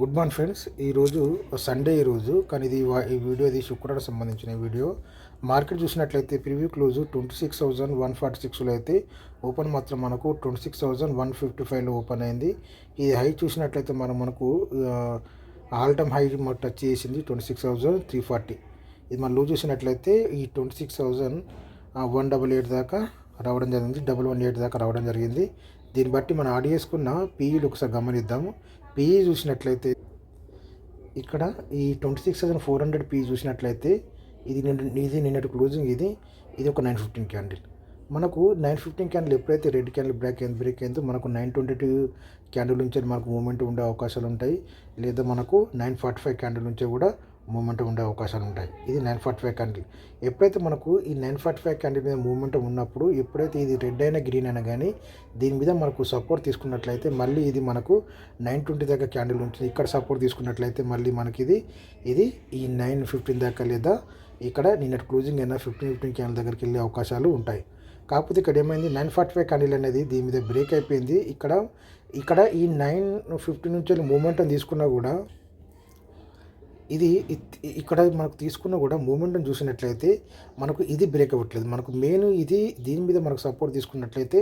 Good morning friends. ఈరోజు Sunday కానీ ఈ వీడియో శుక్రవారం సంబంధించిన వీడియో. మార్కెట్ చూసినట్లయితే ప్రివ్యూ క్లోజ్ 26,146లో అయితే ఓపెన్ మాత్రం మనకు 26,155లో ఓపెన్ అయింది. ఈ హై చూసినట్లయితే మనకు ఆల్ టైమ్ హై టచ్ చేసింది 26,340. ఇది మనం లో చూసినట్లయితే ఈ 26,188 దాకా రావడం జరిగింది, 118 దాకా రావడం జరిగింది. దీన్ని బట్టి మనం ఆడి చేసుకున్న పీఈలు ఒకసారి గమనిద్దాము. పీఈ చూసినట్లయితే ఇక్కడ ఈ 26,400 పీఈ చూసినట్లయితే ఇది నిన్నటి క్లోజింగ్. ఇది ఒక 915 క్యాండిల్. మనకు 915 క్యాండిల్ ఎప్పుడైతే రెడ్ క్యాండిల్ బ్రేక్ అయిందో మనకు 922 క్యాండిల్ నుంచి మనకు మూమెంట్ ఉండే అవకాశాలు ఉంటాయి, లేదా మనకు 945 క్యాండిల్ నుంచి కూడా మూమెంట్ ఉండే అవకాశాలు ఉంటాయి. ఇది 945 క్యాండిల్. ఎప్పుడైతే మనకు ఈ 945 క్యాండిల్ మీద మూమెంట్ ఉన్నప్పుడు, ఎప్పుడైతే ఇది రెడ్ అయినా గ్రీన్ అయినా కానీ దీని మీద మనకు సపోర్ట్ తీసుకున్నట్లయితే మళ్ళీ ఇది మనకు 920 దాకా క్యాండిల్ ఉంటుంది. ఇక్కడ సపోర్ట్ తీసుకున్నట్లయితే మళ్ళీ మనకి ఇది ఈ 915 దాకా, లేదా ఇక్కడ నిన్నటి క్లోజింగ్ అయినా 15 క్యాండిల్ దగ్గరికి వెళ్ళే అవకాశాలు ఉంటాయి. కాకపోతే ఇక్కడ ఏమైంది, 945 క్యాండిల్ అనేది దీని మీద బ్రేక్ అయిపోయింది. ఇక్కడ ఈ 950 నుంచి మూమెంటం తీసుకున్నా కూడా ఇది ఇక్కడ మనకు తీసుకున్న కూడా మూమెంటం చూసినట్లయితే మనకు ఇది బ్రేక్ అవ్వట్లేదు. మనకు మెయిన్ దీని మీద మనకు సపోర్ట్ తీసుకున్నట్లయితే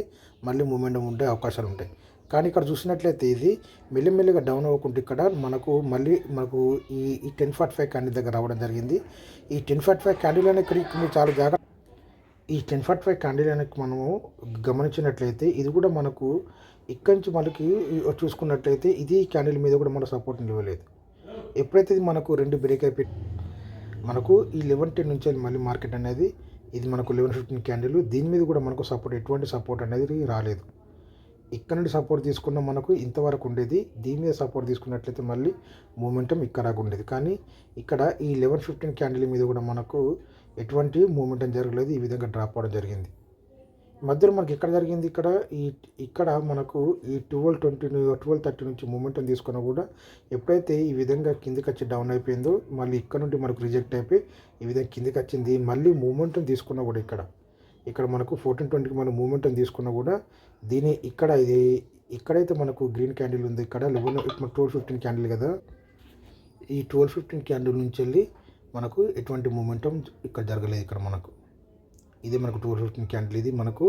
మళ్ళీ మూమెంటం ఉండే అవకాశాలు ఉంటాయి. కానీ ఇక్కడ చూసినట్లయితే ఇది మెల్లిమెల్లిగా డౌన్ అవ్వకుండా ఇక్కడ మనకు ఈ 1045 క్యాండిల్ దగ్గర రావడం జరిగింది. ఈ 1045 క్యాండిల్ అనేది ఇక్కడ చాలా జాగ్రత్త. ఈ 1045 క్యాండిల్ అనేది మనము గమనించినట్లయితే ఇది కూడా మనకు ఇక్కడి నుంచి మనకి చూసుకున్నట్లయితే ఇది క్యాండిల్ మీద కూడా మన సపోర్ట్ నిలవలేదు. ఎప్పుడైతే ఇది మనకు రెండు బ్రేక్ అయిపోయి మనకు ఈ 1110 నుంచి మళ్ళీ మార్కెట్ అనేది ఇది మనకు 1115 క్యాండిల్, దీని మీద కూడా మనకు ఎటువంటి సపోర్ట్ అనేది రాలేదు. ఇక్కడ నుండి సపోర్ట్ తీసుకున్న మనకు ఇంతవరకు ఉండేది, దీని మీద సపోర్ట్ తీసుకున్నట్లయితే మళ్ళీ మూమెంటం ఇక్కడ ఉండేది. కానీ ఇక్కడ ఈ 1115 క్యాండిల్ మీద కూడా మనకు ఎటువంటి మూమెంటం జరగలేదు, ఈ విధంగా డ్రాప్ అవడం జరిగింది. మధ్యలో మనకి ఎక్కడ జరిగింది, ఇక్కడ మనకు ఈ 1230 నుంచి మూమెంటం తీసుకున్నా కూడా ఎప్పుడైతే ఈ విధంగా కిందికి వచ్చి డౌన్ అయిపోయిందో మళ్ళీ ఇక్కడ నుండి మనకు రిజెక్ట్ అయిపోయి ఈ విధంగా కిందికి వచ్చింది. మళ్ళీ మూమెంటం తీసుకున్నా కూడా ఇక్కడ మనకు 1420కి మనం మూమెంటం తీసుకున్నా కూడా ఇక్కడైతే మనకు గ్రీన్ క్యాండిల్ ఉంది, ఇక్కడ 1215 క్యాండిల్ కదా, ఈ 1215 క్యాండిల్ నుంచి వెళ్ళి మనకు ఎటువంటి మూమెంటం ఇక్కడ జరగలేదు. ఇక్కడ ఇది మనకు 1215 క్యాండిల్, ఇది మనకు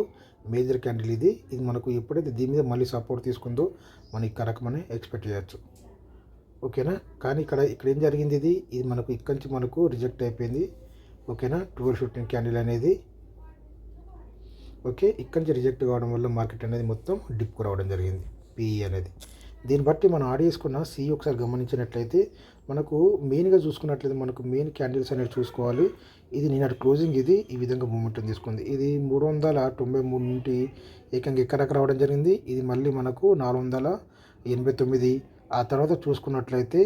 మేజర్ క్యాండిల్. ఇది మనకు ఎప్పుడైతే దీని మీద మళ్ళీ సపోర్ట్ తీసుకుందో మనం ఇక్కడ రకమని ఎక్స్పెక్ట్ చేయొచ్చు. ఓకేనా. కానీ ఇక్కడ ఏం జరిగింది, ఇది మనకు ఇక్కడి నుంచి మనకు రిజెక్ట్ అయిపోయింది. ఓకేనా. 1215 క్యాండిల్ అనేది ఓకే, ఇక్కడి నుంచి రిజెక్ట్ కావడం వల్ల మార్కెట్ అనేది మొత్తం డిప్కు రావడం జరిగింది, పీఈ అనేది. దీన్ని బట్టి మనం ఆడి చేసుకున్న సి ఒకసారి గమనించినట్లయితే మనకు మెయిన్గా చూసుకున్నట్లయితే మనకు మెయిన్ క్యాండిల్స్ అనేది చూసుకోవాలి. ఇది నిన్నటి క్లోజింగ్, ఈ విధంగా మూమెంటం తీసుకుంది. ఇది 393 నుండి ఏకంగా ఎక్కడెక్కడ రావడం జరిగింది. ఇది మళ్ళీ మనకు 489. ఆ తర్వాత చూసుకున్నట్లయితే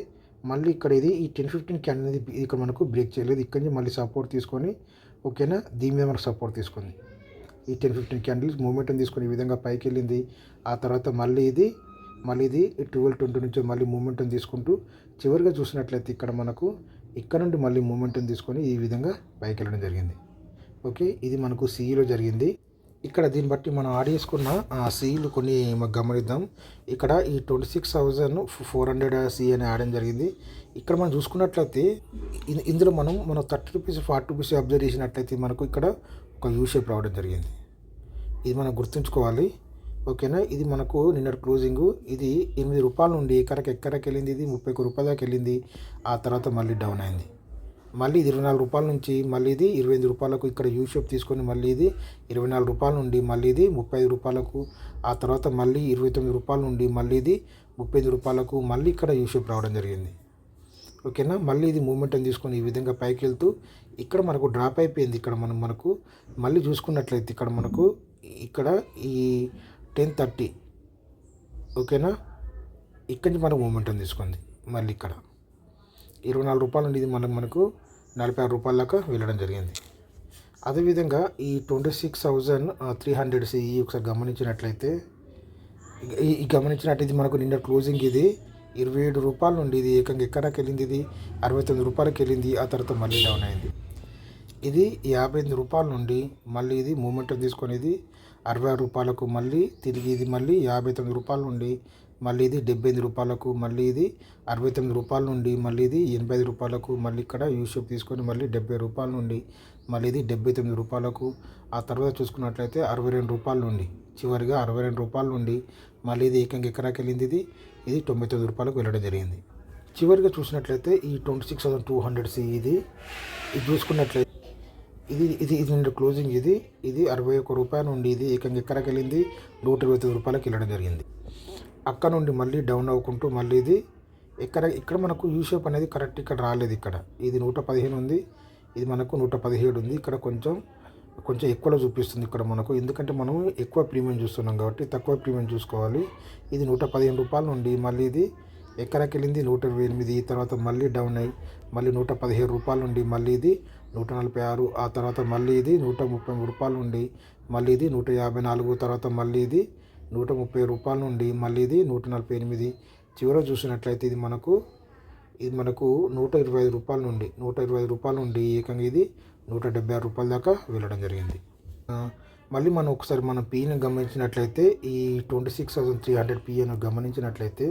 మళ్ళీ ఇక్కడ ఈ 1015 క్యాండిల్ అనేది ఇక్కడ మనకు బ్రేక్ చేయలేదు. ఇక్కడి నుంచి మళ్ళీ సపోర్ట్ తీసుకొని ఓకేనా, దీని మీద మనకు సపోర్ట్ తీసుకుంది. ఈ 1015 క్యాండిల్స్ మూమెంటం తీసుకొని ఈ విధంగా పైకి వెళ్ళింది. ఆ తర్వాత మళ్ళీ ఇది 1220 నుంచి మళ్ళీ మూమెంటం తీసుకుంటూ చివరిగా చూసినట్లయితే ఇక్కడ నుండి మళ్ళీ మూమెంటం తీసుకొని ఈ విధంగా పైకి వెళ్ళడం జరిగింది. ఓకే, ఇది మనకు సిఈలో జరిగింది. ఇక్కడ దీన్ని బట్టి మనం ఆడి చేసుకున్న సిఈలు కొన్ని గమనిద్దాం. ఇక్కడ ఈ 26,400 సిఈ అని ఆడడం జరిగింది. ఇక్కడ మనం చూసుకున్నట్లయితే ఇందులో మనం 30 రూపీస్ 40 రూపీస్ అబ్జర్వ్ చేసినట్లయితే మనకు ఇక్కడ ఒక యూ షేప్ రావడం జరిగింది. ఇది మనం గుర్తుంచుకోవాలి. ఓకేనా. ఇది మనకు నిన్నటి క్లోజింగు. ఇది 8 రూపాయల నుండి ఎక్కడికి వెళ్ళింది, ఇది 31 రూపాయల దాకా వెళ్ళింది. ఆ తర్వాత మళ్ళీ డౌన్ అయింది. మళ్ళీ ఇది 24 రూపాయల నుంచి మళ్ళీ ఇది 28 రూపాయలకు ఇక్కడ యూ షేప్ తీసుకొని మళ్ళీ ఇది 24 రూపాయల నుండి మళ్ళీ ఇది 35 రూపాయలకు, ఆ తర్వాత మళ్ళీ 29 రూపాయల నుండి మళ్ళీ ఇది 35 రూపాయలకు మళ్ళీ ఇక్కడ యూ షేప్ రావడం జరిగింది. ఓకేనా. మళ్ళీ ఇది మూమెంటం తీసుకొని ఈ విధంగా పైకి వెళ్తూ ఇక్కడ మనకు డ్రాప్ అయిపోయింది. ఇక్కడ మనకు మళ్ళీ చూసుకున్నట్లయితే ఇక్కడ ఈ 1030 ఓకేనా, ఇక్కడి నుంచి మనకు మూమెంటం తీసుకుంది. మళ్ళీ ఇక్కడ 24 రూపాయల నుండి ఇది మనకు 46 రూపాయల దాకా వెళ్ళడం జరిగింది. అదేవిధంగా ఈ 26,300 సిఈ ఒకసారి గమనించినట్లయితే ఇది మనకు నిన్న క్లోజింగ్. ఇది 27 రూపాయల నుండి ఇది ఏకంగా ఎక్కడికి వెళ్ళింది, ఇది 69 రూపాయలకి వెళ్ళింది. ఆ తర్వాత మళ్ళీ డౌన్ అయింది. ఇది 58 రూపాయల నుండి మళ్ళీ ఇది మూమెంటం తీసుకొని ఇది 66 రూపాయలకు మళ్ళీ తిరిగి ఇది మళ్ళీ 59 రూపాయల నుండి మళ్ళీ ఇది 78 రూపాయలకు, మళ్ళీ ఇది 69 రూపాయల నుండి మళ్ళీ ఇది 85 రూపాయలకు, మళ్ళీ ఇక్కడ యూ షేప్ తీసుకొని మళ్ళీ 70 రూపాయల నుండి మళ్ళీ ఇది 79 రూపాయలకు, ఆ తర్వాత చూసుకున్నట్లయితే 62 రూపాయల నుండి చివరిగా 62 రూపాయల నుండి మళ్ళీ ఇది ఏకంగా ఎకరాకి వెళ్ళింది. ఇది 99 రూపాయలకు వెళ్ళడం జరిగింది. చివరిగా చూసినట్లయితే ఈ 26,200 ఇది చూసుకున్నట్లయితే ఇది ఇది ఇది నిన్న క్లోజింగ్ ఇది 61 రూపాయల నుండి ఇది ఏకంగా ఎకరాకి వెళ్ళింది 129 రూపాయలకు వెళ్ళడం జరిగింది. అక్కడ నుండి మళ్ళీ డౌన్ అవ్వకుంటూ మళ్ళీ ఇది ఇక్కడ మనకు యూ షేప్ అనేది కరెక్ట్ ఇక్కడ రాలేదు. ఇక్కడ ఇది 115 ఉంది, ఇది మనకు 117 ఉంది. ఇక్కడ కొంచెం ఎక్కువలో చూపిస్తుంది ఇక్కడ మనకు, ఎందుకంటే మనం ఎక్కువ ప్రీమియం చూస్తున్నాం కాబట్టి తక్కువ ప్రీమియం చూసుకోవాలి. ఇది 115 రూపాయల నుండి మళ్ళీ ఇది ఎకరాకి వెళ్ళింది 128, తర్వాత మళ్ళీ డౌన్ అయ్యి మళ్ళీ 117 రూపాయల నుండి మళ్ళీ ఇది 146, ఆ తర్వాత మళ్ళీ ఇది 130 రూపాయల నుండి మళ్ళీ ఇది 154, తర్వాత మళ్ళీ ఇది 130 రూపాయల నుండి మళ్ళీ ఇది 148. చివర చూసినట్లయితే ఇది మనకు 125 రూపాయల నుండి 125 రూపాయల నుండి ఏకంగా ఇది 176 రూపాయల దాకా వెళ్ళడం జరిగింది. మళ్ళీ మనం ఒకసారి మన పీని గమనించినట్లయితే ఈ 26,300 పీని గమనించినట్లయితే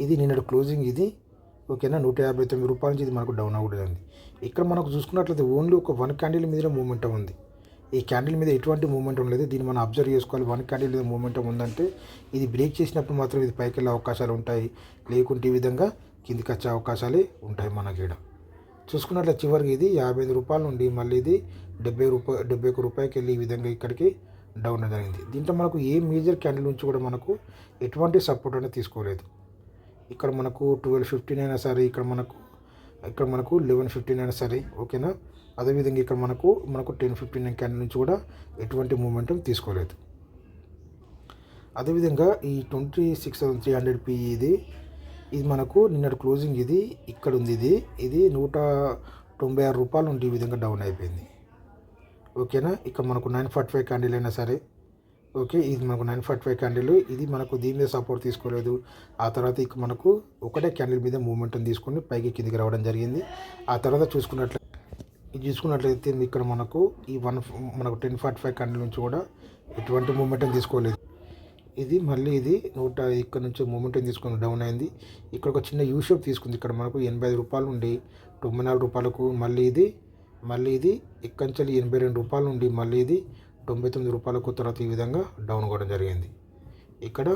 ఇది నిన్నటి క్లోజింగ్ ఇది ఓకేనా 159 రూపాయల నుంచి ఇది మనకు డౌన్ అవ్వడం. ఇక్కడ మనకు చూసుకున్నట్లయితే ఓన్లీ ఒక 1 క్యాండిల్ మీద మూమెంటం ఉంది. ఈ క్యాండిల్ మీద ఎటువంటి మూమెంటం లేదు. దీన్ని మనం అబ్జర్వ్ చేసుకోవాలి. 1 క్యాండిల్ మీద మూమెంటం ఉందంటే ఇది బ్రేక్ చేసినప్పుడు మాత్రం ఇది పైకి వెళ్ళే అవకాశాలు ఉంటాయి, లేకుంటే ఈ విధంగా కిందికి వచ్చే అవకాశాలే ఉంటాయి మనకి. ఇక్కడ చూసుకున్నట్లయితే చివరికి ఇది 55 రూపాయల నుండి మళ్ళీ ఇది 71 రూపాయలకి వెళ్ళి ఈ విధంగా ఇక్కడికి డౌన్ జరిగింది. దీంట్లో మనకు ఏ మేజర్ క్యాండిల్ నుంచి కూడా మనకు ఎటువంటి సపోర్ట్ అనేది తీసుకోలేదు. ఇక్కడ మనకు 12.15 అయినా సరే, ఇక్కడ మనకు 11.15 అయినా సరే ఓకేనా. అదేవిధంగా ఇక్కడ మనకు 10.59 క్యాండిల్ నుంచి కూడా ఎటువంటి మూమెంటం తీసుకోలేదు. అదేవిధంగా ఈ 26,300 పీ ఇది మనకు నిన్నటి క్లోజింగ్ ఇది ఇక్కడ ఉంది. ఇది 196 రూపాయల నుండి ఈ విధంగా డౌన్ అయిపోయింది ఓకేనా. ఇక్కడ మనకు 945 క్యాండిల్ అయినా సరే ఓకే, ఇది మనకు 945 క్యాండిల్ ఇది మనకు దీని మీద సపోర్ట్ తీసుకోలేదు. ఆ తర్వాత ఇక మనకు ఒకటే క్యాండిల్ మీద మూమెంటం తీసుకొని పైకి కిందికి రావడం జరిగింది. ఆ తర్వాత చూసుకున్నట్లయితే ఇక్కడ మనకు ఈ మనకు 1045 క్యాండిల్ నుంచి కూడా ఎటువంటి మూమెంటం తీసుకోలేదు. ఇది మళ్ళీ ఇది ఇక్కడ నుంచి మూమెంటం తీసుకొని డౌన్ అయింది. ఇక్కడ ఒక చిన్న యూ షేప్ తీసుకుంది. ఇక్కడ మనకు 85 రూపాయల నుండి 94 రూపాయలకు మళ్ళీ ఇది ఇక్కడ నుంచి 82 రూపాయల నుండి మళ్ళీ ఇది 99 రూపాయలకు, తర్వాత ఈ విధంగా డౌన్ కూడా జరిగింది. ఇక్కడ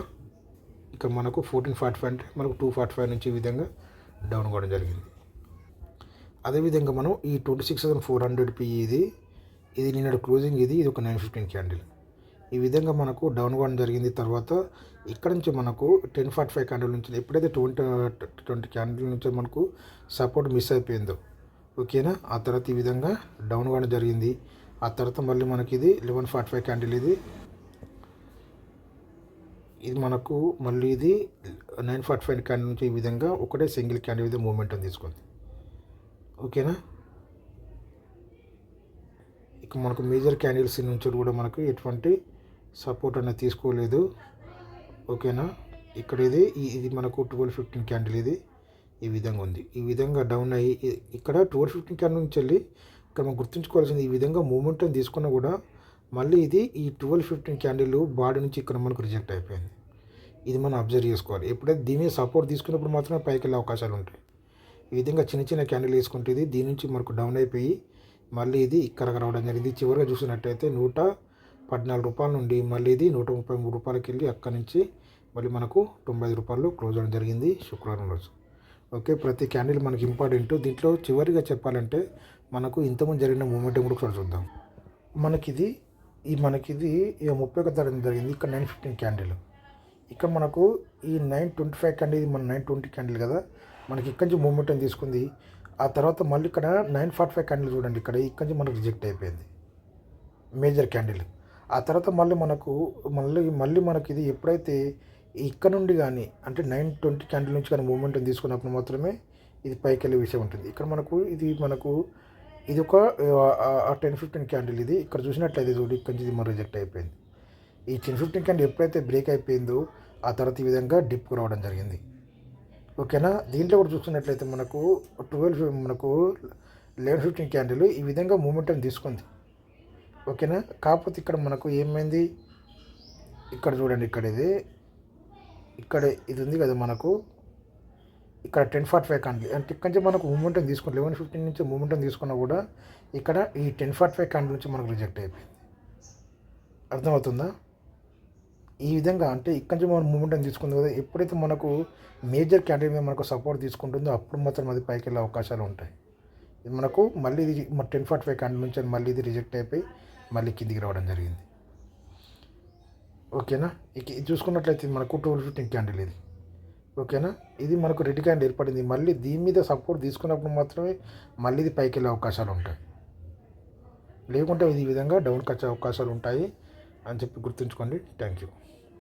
మనకు 1445 అంటే మనకు 245 నుంచి ఈ విధంగా డౌన్ కూడా జరిగింది. అదేవిధంగా మనం ఈ 26,400 పీ ఇది నిన్నటి క్లోజింగ్ ఇది ఒక 915 క్యాండిల్ ఈ విధంగా మనకు డౌన్ కూడా జరిగింది. తర్వాత ఇక్కడ నుంచి మనకు 1045 క్యాండిల్ నుంచి ఎప్పుడైతే 20 క్యాండిల్ నుంచి మనకు సపోర్ట్ మిస్ అయిపోయిందో ఓకేనా, ఆ తర్వాత ఈ విధంగా డౌన్ కూడా జరిగింది. ఆ తర్వాత మళ్ళీ మనకి ఇది 1145 క్యాండిల్ ఇది మనకు మళ్ళీ ఇది 945 క్యాండిల్ నుంచి ఈ విధంగా ఒకటే సింగిల్ క్యాండిల్ మీద మూమెంటం తీసుకుంది ఓకేనా. ఇక మనకు మేజర్ క్యాండిల్స్ నుంచి కూడా మనకు ఎటువంటి సపోర్ట్ అనేది తీసుకోలేదు ఓకేనా. ఇక్కడ ఇది మనకు 1215 క్యాండిల్ ఇది ఈ విధంగా ఉంది. ఈ విధంగా డౌన్ అయ్యి ఇక్కడ 1215 క్యాండిల్ నుంచి వెళ్ళి ఇక్కడ మనం గుర్తుంచుకోవాల్సింది ఈ విధంగా మూమెంటం తీసుకున్నా కూడా మళ్ళీ ఇది ఈ 1215 క్యాండిల్ బాడీ నుంచి ఇక్కడ మనకు రిజెక్ట్ అయిపోయింది. ఇది మనం అబ్జర్వ్ చేసుకోవాలి. ఎప్పుడైతే దీని మీద సపోర్ట్ తీసుకున్నప్పుడు మాత్రమే పైకి వెళ్ళే అవకాశాలు ఉంటాయి. ఈ విధంగా చిన్న క్యాండిల్ వేసుకుంటే దీని నుంచి మనకు డౌన్ అయిపోయి మళ్ళీ ఇది ఇక్కడికి రావడం జరిగింది. చివరిగా చూసినట్టయితే 114 రూపాయల నుండి మళ్ళీ ఇది 133 రూపాయలకి వెళ్ళి అక్కడి నుంచి మళ్ళీ మనకు 95 రూపాయలు క్లోజ్ అవ్వడం జరిగింది శుక్రవారం రోజు ఓకే. ప్రతి క్యాండిల్ మనకి ఇంపార్టెంట్. దీంట్లో చివరిగా చెప్పాలంటే మనకు ఇంతకుముందు జరిగిన మూమెంట్ కూడా ఒకసారి చూద్దాం. మనకిది 31 తారీఖు జరిగింది. ఇక్కడ 915 క్యాండిల్, ఇక్కడ మనకు ఈ 925 క్యాండిల్ ఇది మన 920 క్యాండిల్ కదా, మనకి ఇక్కడి నుంచి మూమెంటం తీసుకుంది. ఆ తర్వాత మళ్ళీ ఇక్కడ 945 క్యాండిల్ చూడండి, ఇక్కడ ఇక్కడి నుంచి మనకు రిజెక్ట్ అయిపోయింది మేజర్ క్యాండిల్. ఆ తర్వాత మళ్ళీ మనకి ఇది ఎప్పుడైతే ఇక్కడ నుండి కానీ అంటే 920 క్యాండిల్ నుంచి కానీ మూమెంటం తీసుకున్నప్పుడు మాత్రమే ఇది పైకి వెళ్ళే విషయం ఉంటుంది. ఇక్కడ ఇది ఒక 1015 క్యాండిల్ ఇది ఇక్కడ చూసినట్లయితే చూడు ఇక్కడి నుంచి ఇది మన రిజెక్ట్ అయిపోయింది. ఈ 1015 క్యాండిల్ ఎప్పుడైతే బ్రేక్ అయిపోయిందో ఆ తర్వాత ఈ విధంగా డిప్కు రావడం జరిగింది ఓకేనా. దీంట్లో కూడా చూసుకున్నట్లయితే మనకు 1115 క్యాండిల్ ఈ విధంగా మూమెంటం తీసుకుంది ఓకేనా. కాకపోతే ఇక్కడ మనకు ఏమైంది, ఇక్కడ చూడండి, ఇక్కడ ఇది ఇక్కడ ఇది ఉంది కదా మనకు, ఇక్కడ 1045 క్యాండిల్ అంటే ఇక్కడ నుంచి మనకు మూమెంటం తీసుకుని 11:15 నుంచి మూమెంటం తీసుకున్నా కూడా ఇక్కడ ఈ 1045 క్యాండిల్ నుంచి మనకు రిజెక్ట్ అయిపోయింది. అర్థమవుతుందా? ఈ విధంగా అంటే ఇక్కడి నుంచి మనం మూమెంటం తీసుకుంది కదా, ఎప్పుడైతే మనకు మేజర్ క్యాండిల్ మీద మనకు సపోర్ట్ తీసుకుంటుందో అప్పుడు మాత్రం అది పైకి వెళ్ళే అవకాశాలు ఉంటాయి. ఇది మనకు మళ్ళీ ఇది 1045 క్యాండిల్ నుంచి మళ్ళీ ఇది రిజెక్ట్ అయిపోయి మళ్ళీ కిందికి రావడం జరిగింది. ఓకేనా? ఇక ఇది చూసుకున్నట్లయితే మనకు 1215 క్యాండిల్ ఇది. ఓకేనా? ఇది మనకు రెడ్ క్యాండిల్ ఏర్పడింది. మళ్ళీ దీని మీద సపోర్ట్ తీసుకున్నప్పుడు మాత్రమే మళ్ళీ ఇది పైకి వెళ్ళే అవకాశాలు ఉంటాయి. లేకుంటే ఇది ఈ విధంగా డౌన్కి వచ్చే అవకాశాలు ఉంటాయి అని చెప్పి గుర్తుంచుకోండి. Thank you.